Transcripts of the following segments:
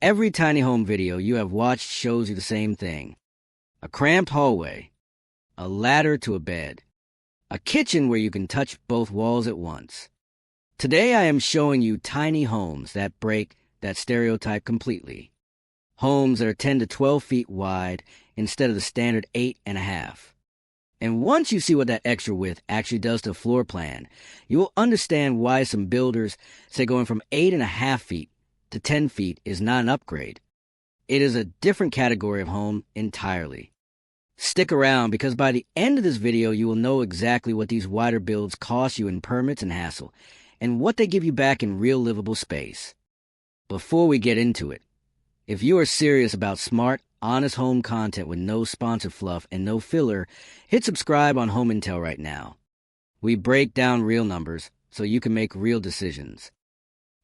Every tiny home video you have watched shows you the same thing. A cramped hallway, a ladder to a bed, a kitchen where you can touch both walls at once. Today I am showing you tiny homes that break that stereotype completely. Homes that are 10 to 12 feet wide instead of the standard 8.5. And once you see what that extra width actually does to a floor plan, you will understand why some builders say going from 8.5 feet to 10 feet is not an upgrade. It is a different category of home entirely. Stick around because by the end of this video you will know exactly what these wider builds cost you in permits and hassle, and what they give you back in real livable space. Before we get into it, if you are serious about smart, honest home content with no sponsored fluff and no filler, hit subscribe on Home Intel right now. We break down real numbers so you can make real decisions.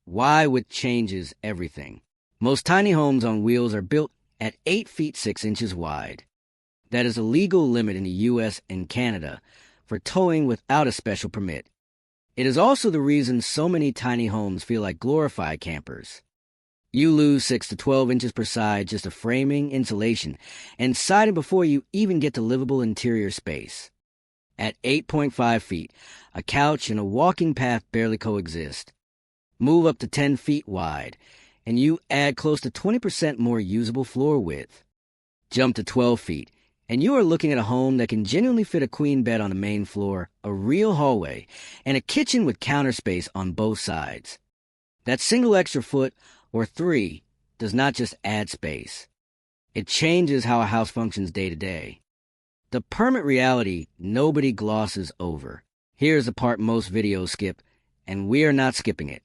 Why width changes everything. Most tiny homes on wheels are built at 8 feet 6 inches wide. That is a legal limit in the US and Canada for towing without a special permit. It is also the reason so many tiny homes feel like glorified campers. You lose 6 to 12 inches per side just to framing, insulation, and siding before you even get to livable interior space. At 8.5 feet, a couch and a walking path barely coexist. Move up to 10 feet wide, and you add close to 20% more usable floor width. Jump to 12 feet, and you are looking at a home that can genuinely fit a queen bed on the main floor, a real hallway, and a kitchen with counter space on both sides. That single extra foot, or 3, does not just add space. It changes how a house functions day to day. The permit reality nobody glosses over. Here's the part most videos skip, and we are not skipping it.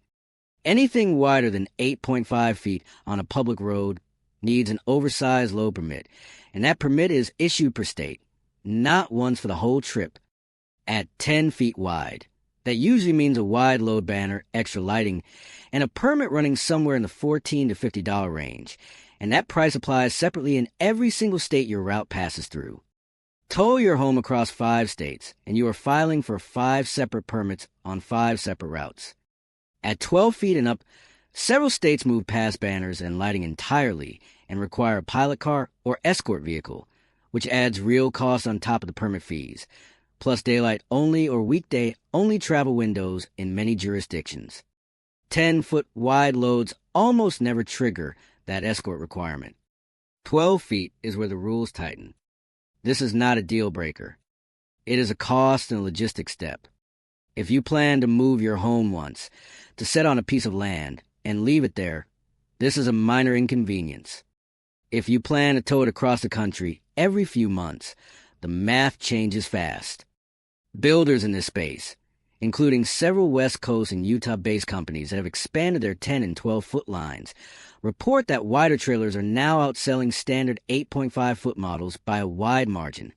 Anything wider than 8.5 feet on a public road needs an oversized load permit, and that permit is issued per state, not once for the whole trip. At 10 feet wide, that usually means a wide load banner, extra lighting, and a permit running somewhere in the $14 to $50 range, and that price applies separately in every single state your route passes through. Tow your home across 5 states, and you are filing for 5 separate permits on 5 separate routes. At 12 feet and up, several states move past banners and lighting entirely and require a pilot car or escort vehicle, which adds real costs on top of the permit fees, plus daylight-only or weekday-only travel windows in many jurisdictions. 10-foot wide loads almost never trigger that escort requirement. 12 feet is where the rules tighten. This is not a deal breaker. It is a cost and a logistics step. If you plan to move your home once, to set on a piece of land, and leave it there, this is a minor inconvenience. If you plan to tow it across the country every few months, the math changes fast. Builders in this space, including several West Coast and Utah-based companies that have expanded their 10 and 12-foot lines, report that wider trailers are now outselling standard 8.5-foot models by a wide margin.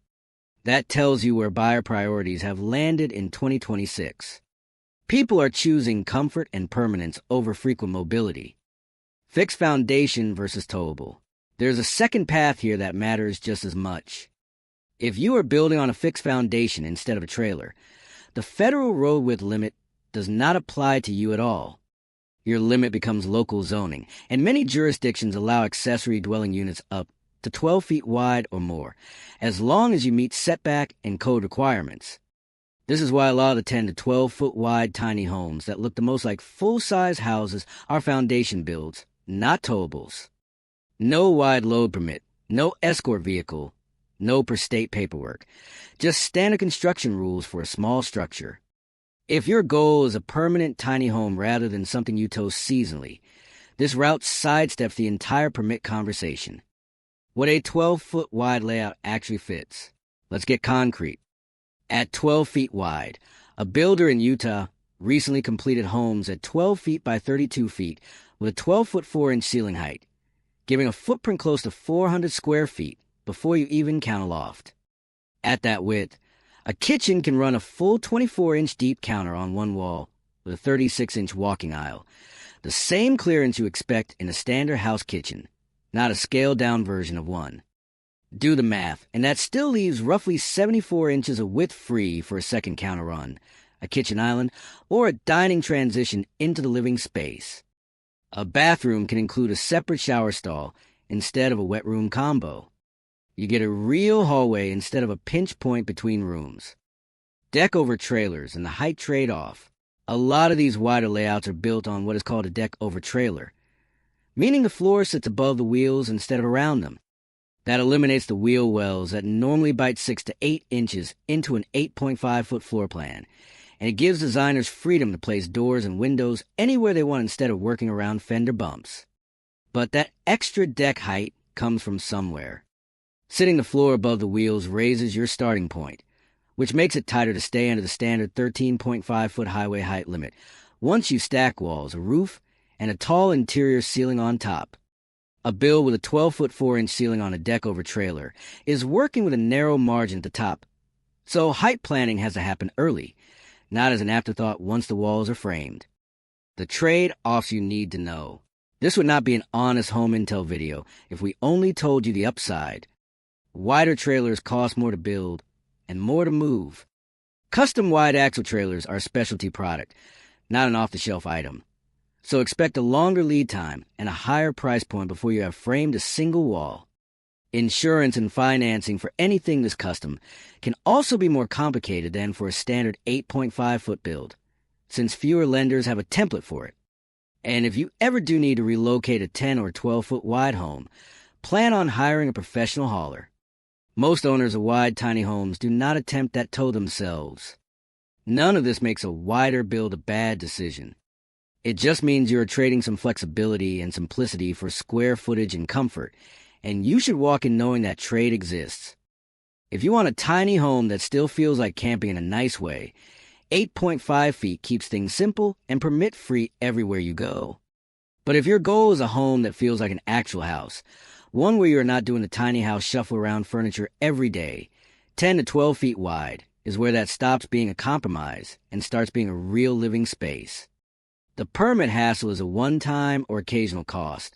That tells you where buyer priorities have landed in 2026. People are choosing comfort and permanence over frequent mobility. Fixed foundation versus towable. There's a second path here that matters just as much. If you are building on a fixed foundation instead of a trailer, the federal road width limit does not apply to you at all. Your limit becomes local zoning, and many jurisdictions allow accessory dwelling units up to 12 feet wide or more, as long as you meet setback and code requirements. This is why a lot of the 10 to 12 foot wide tiny homes that look the most like full-size houses are foundation builds, not towables. No wide load permit, no escort vehicle, no per state paperwork, just standard construction rules for a small structure. If your goal is a permanent tiny home rather than something you tow seasonally, this route sidesteps the entire permit conversation. What a 12-foot wide layout actually fits. Let's get concrete. At 12 feet wide, a builder in Utah recently completed homes at 12 feet by 32 feet with a 12-foot 4-inch ceiling height, giving a footprint close to 400 square feet before you even count a loft. At that width, a kitchen can run a full 24-inch deep counter on one wall with a 36-inch walking aisle, the same clearance you expect in a standard house kitchen, not a scaled-down version of one. Do the math, and that still leaves roughly 74 inches of width free for a second counter run, a kitchen island, or a dining transition into the living space. A bathroom can include a separate shower stall instead of a wet room combo. You get a real hallway instead of a pinch point between rooms. Deck over trailers and the height trade-off. A lot of these wider layouts are built on what is called a deck over trailer, meaning the floor sits above the wheels instead of around them. That eliminates the wheel wells that normally bite 6 to 8 inches into an 8.5-foot floor plan, and it gives designers freedom to place doors and windows anywhere they want instead of working around fender bumps. But that extra deck height comes from somewhere. Sitting the floor above the wheels raises your starting point, which makes it tighter to stay under the standard 13.5-foot highway height limit once you stack walls, a roof, and a tall interior ceiling on top. A build with a 12-foot 4-inch ceiling on a deck over trailer is working with a narrow margin at the top, so height planning has to happen early, not as an afterthought once the walls are framed. The trade-offs you need to know. This would not be an honest home intel video if we only told you the upside. Wider trailers cost more to build and more to move. Custom wide axle trailers are a specialty product, not an off-the-shelf item. So expect a longer lead time and a higher price point before you have framed a single wall. Insurance and financing for anything this custom can also be more complicated than for a standard 8.5-foot build, since fewer lenders have a template for it. And if you ever do need to relocate a 10 or 12-foot wide home, plan on hiring a professional hauler. Most owners of wide, tiny homes do not attempt that tow themselves. None of this makes a wider build a bad decision. It just means you are trading some flexibility and simplicity for square footage and comfort, and you should walk in knowing that trade exists. If you want a tiny home that still feels like camping in a nice way, 8.5 feet keeps things simple and permit-free everywhere you go. But if your goal is a home that feels like an actual house, one where you are not doing the tiny house shuffle around furniture every day, 10 to 12 feet wide is where that stops being a compromise and starts being a real living space. The permit hassle is a one-time or occasional cost,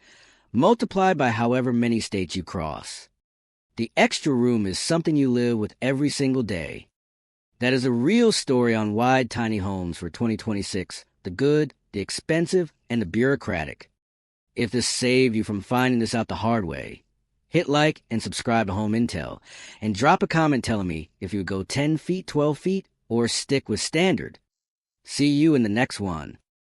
multiplied by however many states you cross. The extra room is something you live with every single day. That is a real story on wide, tiny homes for 2026, the good, the expensive, and the bureaucratic. If this saved you from finding this out the hard way, hit like and subscribe to Home Intel, and drop a comment telling me if you would go 10 feet, 12 feet, or stick with standard. See you in the next one.